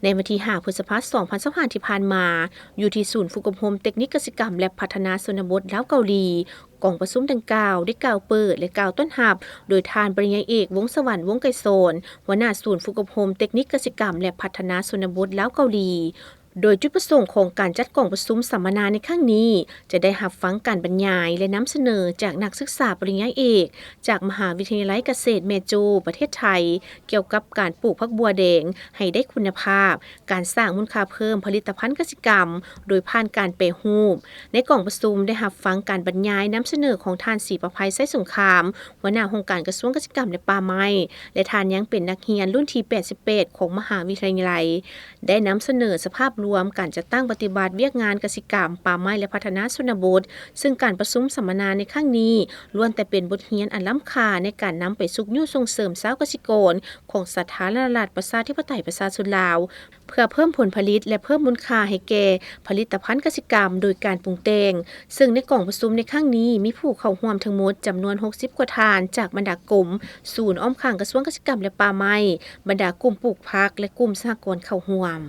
ในวันที่5พฤษภาคม2025ที่ผ่านมาอยู่ที่ศูนย์ฝึกอบรมเทคนิคเกษตรกรรมและพัฒนาชนบทลาวเกาหลีกองประชุมดังกล่าวได้กล่าวเปิดและกล่าวต้นรับโดยทานปริญญาเอกวงศ์สวรรค์วงศ์ไกรสอนหัวหน้าศูนย์ฝึกอบรมเทคนิคเกษตรกรรมและพัฒนาชนบทลาวเกาหลีโดยจุดประสงค์ของการจัดกองประชุมสัมมนาในครั้งนี้จะได้รับฟังการบรรยายและนำเสนอจากนักศึกษาปริญญาเอกจากมหาวิทยาลัยเกษตรแม่โจ้ประเทศไทยเกี่ยวกับการปลูกผักบัวแดงให้ได้คุณภาพการสร้างมูลค่าเพิ่มผลิตภัณฑ์เกษตรกรรมโดยผ่านการแปรรูปในกองประชุมได้รับฟังการบรรยายนำเสนอของท่านศรีประภัยไส้สงครามหัวหน้าองค์การกระทรวงเกษตรกรรมและป่าไม้และท่านยังเป็นนักเรียนรุ่นที่88ของมหาวิทยาลัยได้นำเสนอสภาพรวมการจัดตั้งปฏิบัติเวียกงานเกษตรกรรมป่าไม้และพัฒนาชนบทซึ่งการประชุมสัมมนาในครั้งนี้ล้วนแต่เป็นบทเรียนอันล้ำค่าในการนำไปสุขยุ่ส่งเสริมชาวเกษตรกรของสาธารณรัฐประชาธิปไตยประชาชนลาวเพื่อเพิ่มผลผลิตและเพิ่มมูลค่าให้แก่ผลิตภัณฑ์เกษตรกรรมโดยการปรุงแต่งซึ่งในกองประชุมในครั้งนี้มีผู้เข้าร่วมทั้งหมดจำนวน60กว่าท่านจากบรรดากลุ่มศูนย์อ้อมข้างกระทรวงเกษตรกรรมและป่าไม้บรรดากลุ่มปลูกผักและกลุ่มสหกรณ์เข้าร่วม